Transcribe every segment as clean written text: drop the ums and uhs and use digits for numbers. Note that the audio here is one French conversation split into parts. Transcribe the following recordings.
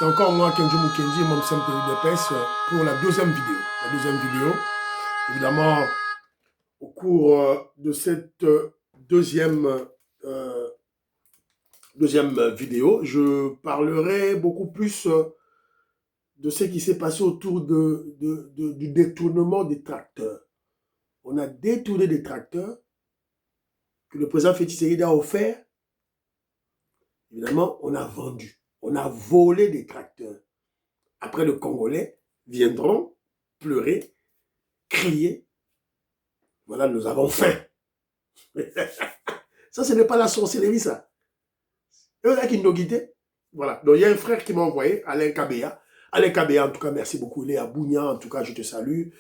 C'est encore moi, Kenji Mukenji, mon simple UDPS, pour la deuxième vidéo. La deuxième vidéo, évidemment, au cours de cette deuxième vidéo, je parlerai beaucoup plus de ce qui s'est passé autour du détournement des tracteurs. On a détourné des tracteurs que le président Félix Tshisekedi a offert. Évidemment, on a vendu. On a volé des tracteurs. Après, les Congolais viendront pleurer, crier. Voilà, nous avons faim. Ça, ce n'est pas la sorcellerie, ça. Et vous avez qui nous guidait. Voilà. Donc, il y a un frère qui m'a envoyé, Alain Kabea. Alain Kabea, en tout cas, merci beaucoup. Il est à Bougna, en tout cas, je te salue.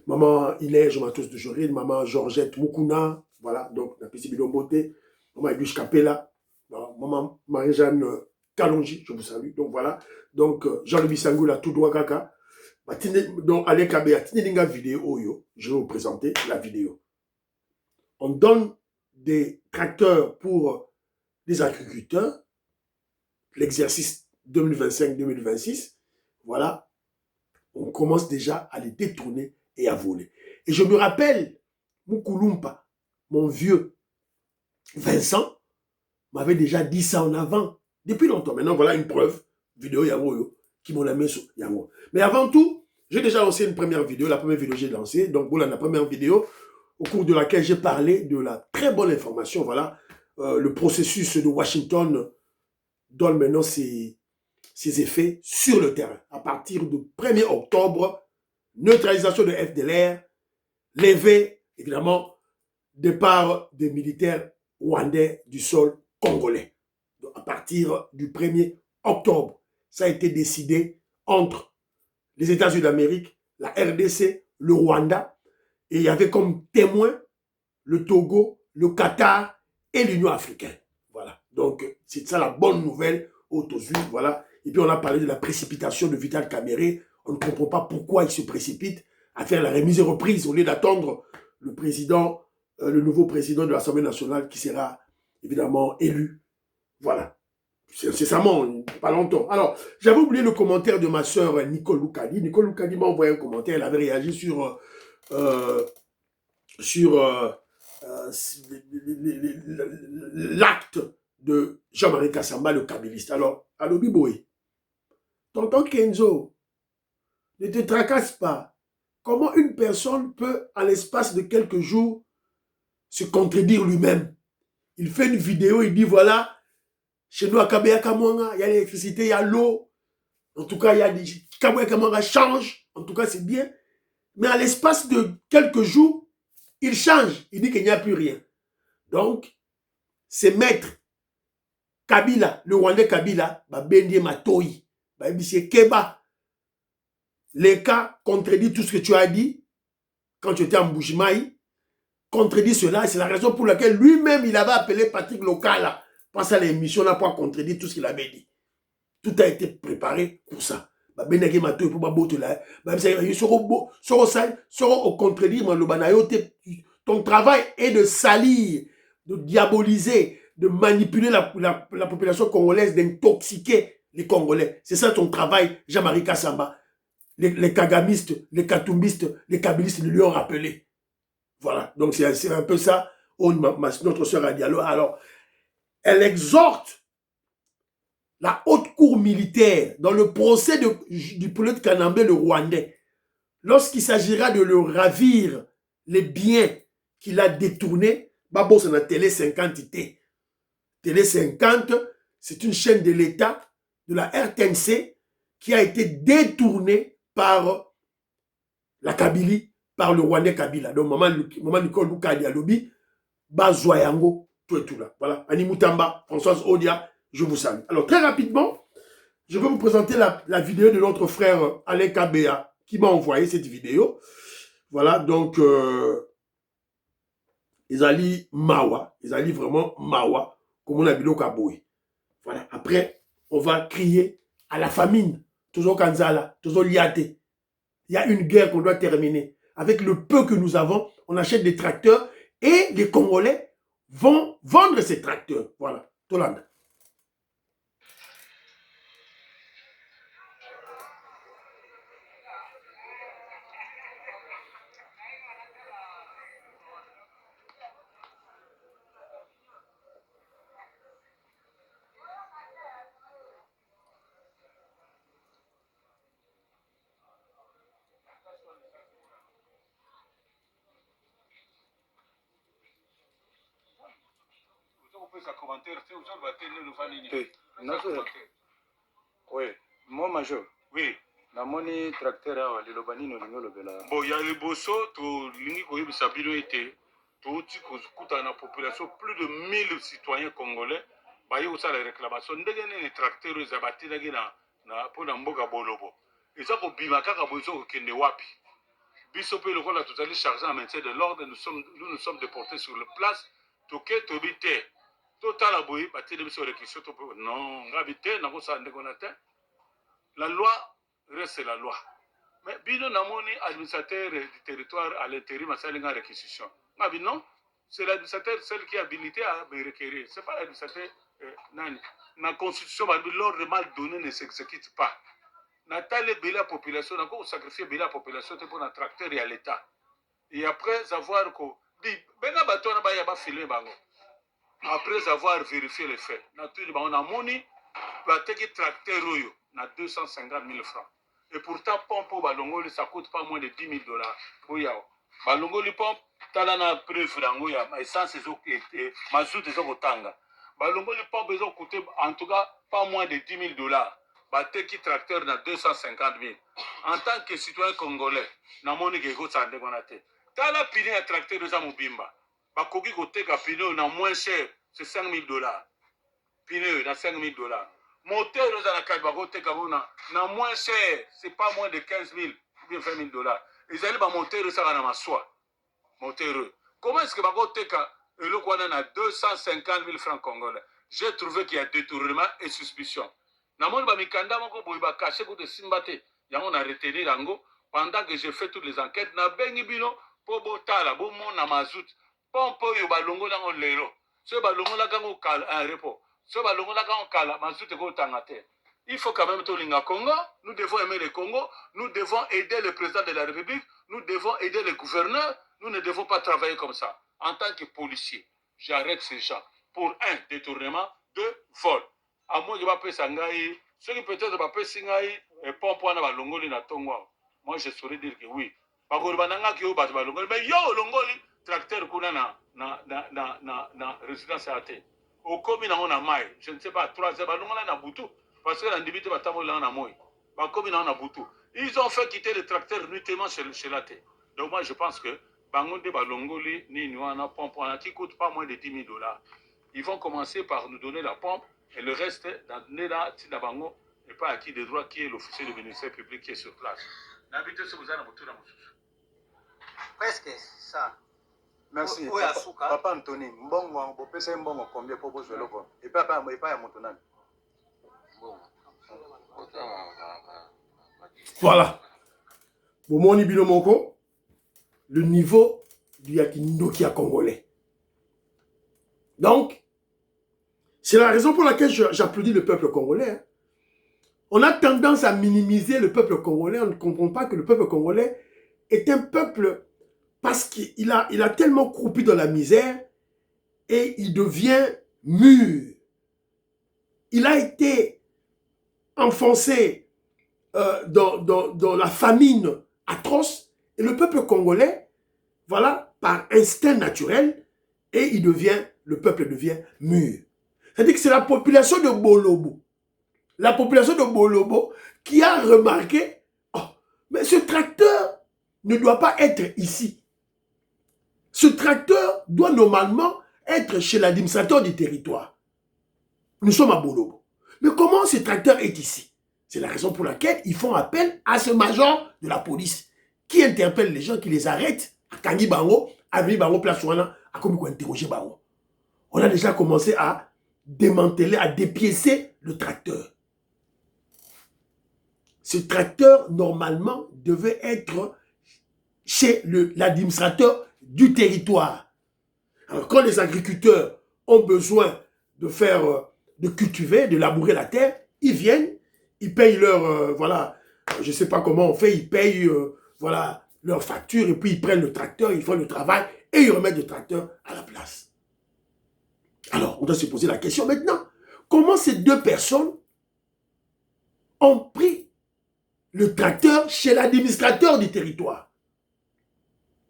Maman Ilège, Matos de Joril, maman Georgette Moukouna. Voilà, donc, la petite beauté. Maman Edouche Capella. Maman Marie-Jeanne Kalonji, je vous salue. Donc, voilà. Donc, Jean-Louis Sangoula, tout droit kaka. Donc, Alain Kabea, une vidéo, je vais vous présenter la vidéo. On donne des tracteurs pour les agriculteurs, l'exercice 2025-2026, voilà, on commence déjà à les détourner et à voler. Et je me rappelle, Moukoulumpa, mon vieux Vincent, m'avait déjà dit ça en avant, depuis longtemps. Maintenant, voilà une preuve, vidéo Yango, qui m'ont mis sur Yango. Mais avant tout, j'ai déjà lancé une première vidéo, la première vidéo que j'ai lancée, donc voilà la première vidéo, au cours de laquelle j'ai parlé de la très bonne information, voilà, le processus de Washington donne maintenant ses effets sur le terrain. À partir du 1er octobre, neutralisation de FDLR, levée, évidemment, départ des militaires rwandais du sol congolais. Donc, à partir du 1er octobre, ça a été décidé entre les États-Unis d'Amérique, la RDC, le Rwanda, et il y avait comme témoin le Togo, le Qatar et l'Union africaine. Voilà. Donc, c'est ça la bonne nouvelle aujourd'hui. Voilà. Et puis, on a parlé de la précipitation de Vital Kamerhe. On ne comprend pas pourquoi il se précipite à faire la remise et reprise au lieu d'attendre le président, le nouveau président de l'Assemblée nationale qui sera évidemment élu. Voilà. C'est ça, pas longtemps. Alors, j'avais oublié le commentaire de ma sœur Nicole Loukadi. Nicole Loukadi m'a envoyé un commentaire. Elle avait réagi sur l'acte de Jean-Marie Kassamba, le kabyliste. Alors, Alobi Boé, tonton Kenzo, ne te tracasse pas. Comment une personne peut, en l'espace de quelques jours, se contredire lui-même? Il fait une vidéo, il dit voilà, chez nous à Kabea Kamwanga, il y a l'électricité, il y a l'eau. En tout cas, il y a des... Kabea Kamwanga change. En tout cas, c'est bien. Mais à l'espace de quelques jours, il change. Il dit qu'il n'y a plus rien. Donc, c'est maître Kabila, le Rwandais Kabila, Bendie Matoi, c'est Keba. Les cas contredit tout ce que tu as dit quand tu étais en Boujimaï, contredit cela. C'est la raison pour laquelle lui-même, il avait appelé Patrick Lokala. Parce à l'émission, n'a pas contredit tout ce qu'il avait dit. Tout a été préparé pour ça. Ton travail est de salir, de diaboliser, de manipuler la population congolaise, d'intoxiquer les Congolais. C'est ça ton travail, Jean-Marie Kassamba. Les kagamistes, les katumbistes, les kabylistes lui ont rappelé. Voilà, donc c'est un peu ça, notre sœur a dit. Alors, elle exhorte la haute cour militaire dans le procès du pilote Kanambe, le Rwandais, lorsqu'il s'agira de le ravir les biens qu'il a détournés, Babo, c'est la Télé 50 IT. Télé 50, c'est une chaîne de l'État, de la RTNC, qui a été détournée par la Kabylie, par le Rwandais Kabila. Donc, maman Nicole Loukadi Alobi, Bazoyango, tout et tout là. Voilà. Annie Moutamba, Françoise Odia, je vous salue. Alors, très rapidement, je vais vous présenter la vidéo de notre frère Alain Kabea, qui m'a envoyé cette vidéo. Voilà, donc, ils allaient mawa, ils allaient vraiment mawa, comme on a vu au Kaboué. Voilà, après, on va crier à la famine, toujours Kanzala, toujours Liate. Il y a une guerre qu'on doit terminer. Avec le peu que nous avons, on achète des tracteurs et les Congolais vont vendre ces tracteurs. Voilà, Tolanda. Oui, moi major. Oui. Namoni tracteur awa lilobani no lingo lobela. Bon, il y a le bosso to lingi ko yebisa bino ete to ti ko kuta na population plus de 1000 citoyens congolais ba yo ça la réclamation ndenge ne tracteur za batilaki na pona mboka bolobo. Eza ko bima kaka bozo ko kende wapi. Biso pe lokola tozali chargé en maintien de l'ordre, nous nous sommes déportés sur le place toke tobite. Totala boy batile biso réquisition to non, ngabite na ko sa ndeko na te. La loi reste la loi. Mais bino namoni administrateur du territoire à l'intérim à une réquisition. Non, c'est l'administrateur seul qui est habilité à me requérir. Ce n'est pas l'administrateur. Dans la constitution, l'ordre mal donné ne s'exécute pas. Nathalie la population, on a sacrifié la population pour un tracteur et à l'État. Et après avoir après avoir vérifié les faits, on a moni, tracteur na 250 000 francs. Et pourtant, pompe balongoli, ça coûte pas moins de 10 000 $. Balongoli pompe, talana preuve d'angoya, essence et mazout et zokotanga. Balongoli pompe, ils ont coûté en tout cas pas moins de 10 000 $. Bateki tracteur na 250 000. En tant que citoyen congolais, na moni ke go sande konate. Tala pine à tracteur de Zamubimba. Bakoki koteka pine na moins cher, c'est 5 000 $. Pine na 5 000 $. Moteur dans la carte, na moins cher, c'est pas moins de 15 000 ou bien 20 000 $. Ils allaient moteur, ça va ma soie. Moteur. Comment est-ce que Bagoteka et le Kwana a 250 000 francs congolais? J'ai trouvé qu'il y a détournement et suspicion. Namon Bamikanda, mon boiba caché pour de Simbate. Yamon a retenu l'ango pendant que j'ai fait toutes les enquêtes. Na bengi bino, pobo tala, bo mon na mazout. Pompo yo balongo dans lero. Ce balongo la gango kal un repos. Il faut quand même tout l'Inga Congo. Nous devons aimer le Congo. Nous devons aider le président de la République. Nous devons aider le gouverneur. Nous ne devons pas travailler comme ça. En tant que policier, j'arrête ces gens pour un détournement, deux vol. À moi, je vais pas sangaï. Ceux qui peut-être pas pas sangaï et pompoana ba longoli na tongwa. Moi, je saurais dire que oui. Pas que bananga qui au bas ba longoli, mais yo longoli tracteur kuna na résidence à terre. Au commun on a maille, je ne sais pas, 3 heures, na boutou, parce que la limite va t'avoir là en amoi. Comme on a boutou. Ils ont fait quitter le tracteur nuitamment chez la terre. Donc moi je pense que Bangonde Balongoli, ni Nuana, pompe, qui coûte pas moins de 10 000 $. Ils vont commencer par nous donner la pompe et le reste, donner la Tinabango et pas acquis des droits qui est l'officier du ministère public qui est sur place. N'habitez ce que vous avez presque ça. Merci. Papa Anthony, mbongo, vous payez mbongo combien pour vos vélos? Et pas à Montonan. Voilà. Bomoni Binomoko, le niveau du Yakindokia congolais. Donc, c'est la raison pour laquelle j'applaudis le peuple congolais. Hein. On a tendance à minimiser le peuple congolais. On ne comprend pas que le peuple congolais est un peuple parce qu'il a tellement croupi dans la misère et il devient mûr. Il a été enfoncé dans la famine atroce et le peuple congolais, voilà, par instinct naturel, et le peuple devient mûr. C'est-à-dire que c'est la population de Bolobo. La population de Bolobo qui a remarqué, oh, mais ce tracteur ne doit pas être ici. Ce tracteur doit normalement être chez l'administrateur du territoire. Nous sommes à Bolobo. Mais comment ce tracteur est ici? C'est la raison pour laquelle ils font appel à ce major de la police qui interpelle les gens, qui les arrêtent à Kangi Bango, à Vili Bango Place Wana, à Komiko interroger Bango. On a déjà commencé à démanteler, à dépiécer le tracteur. Ce tracteur, normalement, devait être chez l'administrateur du territoire. Alors, quand les agriculteurs ont besoin de cultiver, de labourer la terre, ils viennent, ils payent leur, voilà, je ne sais pas comment on fait, ils payent, voilà, leur facture, et puis ils prennent le tracteur, ils font le travail, et ils remettent le tracteur à la place. Alors, on doit se poser la question maintenant, comment ces deux personnes ont pris le tracteur chez l'administrateur du territoire?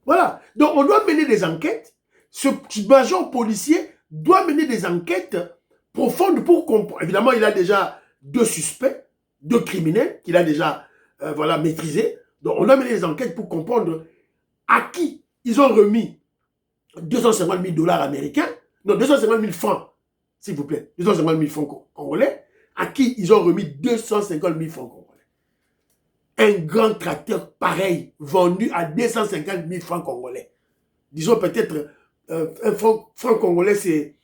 Voilà. Donc, on doit mener des enquêtes. Ce major policier doit mener des enquêtes profondes pour comprendre. Évidemment, il a déjà 2 suspects, 2 criminels qu'il a déjà voilà, maîtrisés. Donc, on doit mener des enquêtes pour comprendre à qui ils ont remis 250 000 $ américains, non, 250 000 francs, s'il vous plaît, 250 000 francs congolais, à qui ils ont remis 250 000 francs congolais. Un grand tracteur pareil, vendu à 250 000 francs congolais. Disons peut-être, un franc congolais, c'est,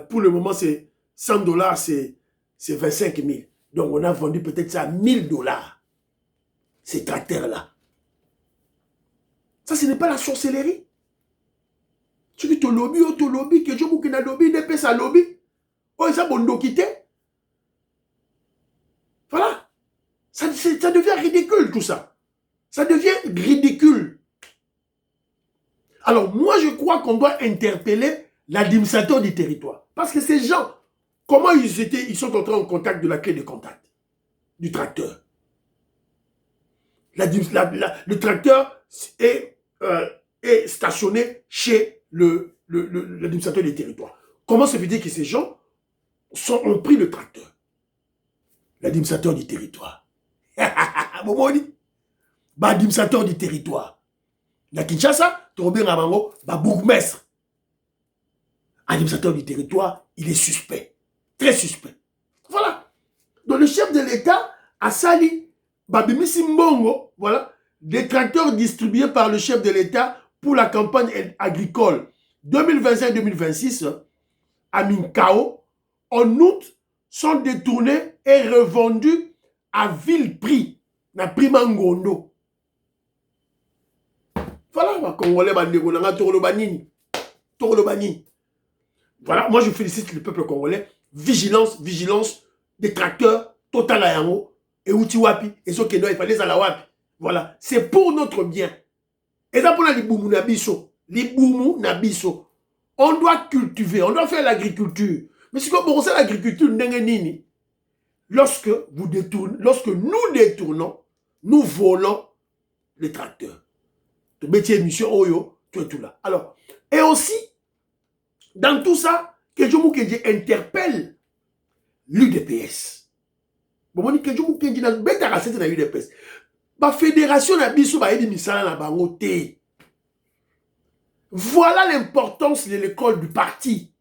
pour le moment, c'est 100 $, c'est 25 000. Donc, on a vendu peut-être ça à 1 000 $, ces tracteurs-là. Ça, ce n'est pas la sorcellerie. Tu dis, ton lobby, que je vous na lobby, ne peut sa lobby. Oh, ça, bon, quitter. Voilà. Ça devient ridicule, tout ça. Ça devient ridicule. Alors, moi, je crois qu'on doit interpeller l'administrateur du territoire. Parce que ces gens, comment ils sont entrés en contact de la clé de contact du tracteur. Le tracteur est stationné chez l'administrateur du territoire. Comment ça veut dire que ces gens ont pris le tracteur? L'administrateur du territoire. L'administrateur du territoire. La Kinshasa, tu reviens à Bango, bourgmestre. Administrateur du territoire, il est suspect. Très suspect. Voilà. Donc le chef de l'État a sali Babimisi Mbongo, voilà, des tracteurs distribués par le chef de l'État pour la campagne agricole 2025-2026 à Minkao, en août, sont détournés et revendus à vil prix, na prix Mangondo. Voilà, les Congolais, voilà, moi je félicite le peuple congolais. Vigilance des tracteurs, total à yango, et Utiwapi, et ce qui doit être à la wapi. Voilà, c'est pour notre bien. Et ça pour les boumou nabiso. On doit cultiver, on doit faire l'agriculture. Mais si vous pensez à l'agriculture, lorsque nous détournons, nous volons les tracteurs. Le métier mission Oyo, tout est tout là. Alors, et aussi, dans tout ça, que je interpelle l'UDPS. Bon, je dis l'UDPS. La fédération n'a pas dit misala na bango te. Voilà l'importance de l'école du parti.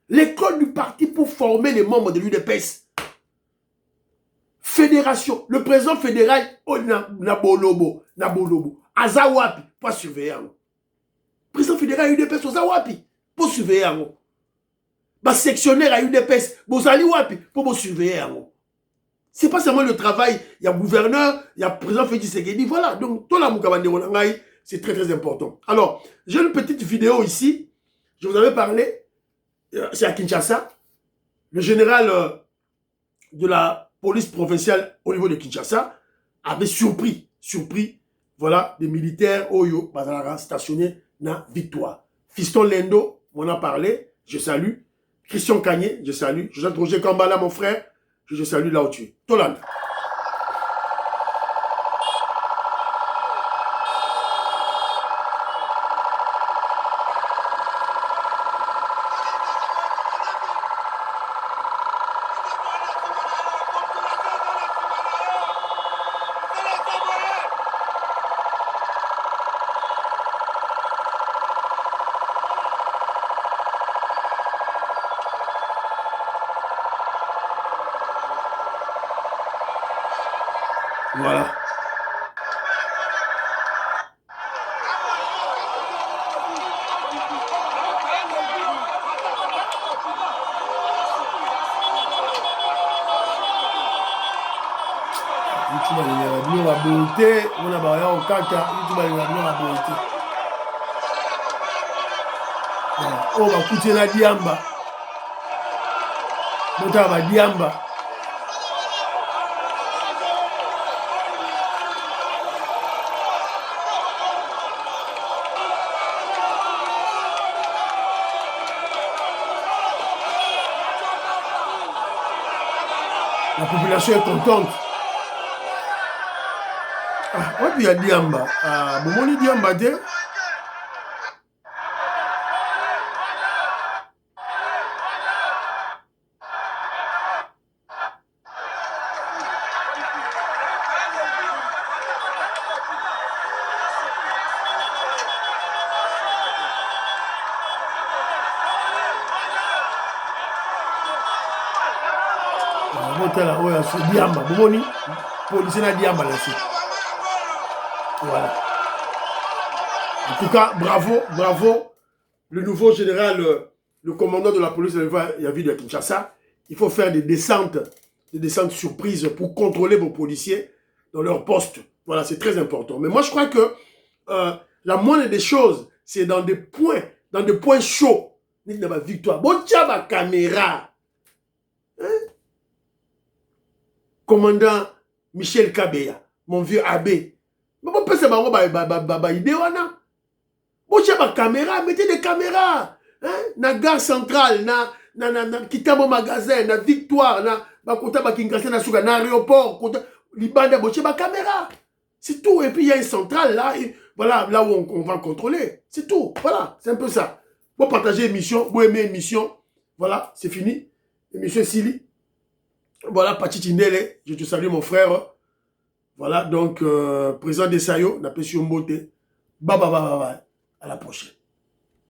L'école du parti pour former les membres de l'UDPS. Fédération. Le président fédéral, Nabolobo. Azawapi, pour surveiller. Président fédéral UDPS, Azawapi, pour surveiller. Sectionnaire à UDPS, Bozali Wapi, pour surveiller. C'est pas seulement le travail, il y a gouverneur, il y a président Félix Tshisekedi, voilà. Donc, tout la Moukabande Ronangaï, c'est très très important. Alors, j'ai une petite vidéo ici, je vous avais parlé, c'est à Kinshasa, le général de la police provinciale au niveau de Kinshasa avait surpris, voilà, des militaires Oyo, Bazara, stationnés na Victoire. Fiston Lendo, on en a parlé, je salue. Christian Kanye, je salue. Joseph Roger Kambala, mon frère, je salue là où tu es. Tolan. Voilà. La beauté, on a barré au caca, la beauté. Oh, va coûter la diamba. Mota va diamba. La population est contente. Ah, puis il y a Diamba. Ah, bon, Diamba, là, ouais, sur Diamba. Bomoni, policier na Diamba là. Voilà. En tout cas, bravo, bravo. Le nouveau général, le commandant de la police de la ville de Kinshasa, il faut faire des descentes surprises pour contrôler vos policiers dans leur poste. Voilà, c'est très important. Mais moi, je crois que la moindre des choses, c'est dans des points chauds. Dans ma victoire. Bon, tiens, ma caméra. Hein? Commandant Michel Kabeya, mon vieux abbé. Mais bon, c'est ma idée, wana. Bon, tiens, ma caméra, mettez des caméras. Hein? Na gare centrale, na Kitamo magasin, na Victoire, na kota ba Kinshasa na suka, na aéroport, kota Libanda, bon, tiens, ma caméra. C'est tout. Et puis, il y a une centrale là, et voilà, là où on va contrôler. C'est tout. Voilà, c'est un peu ça. Bon, partagez l'émission, bon, aimer l'émission. Voilà, c'est fini. Émission Sili. Voilà, Pachi Tindele, je te salue mon frère. Voilà, donc, président des Sayo, n'a pas su un beauté. Bye bye bye bye. À la prochaine.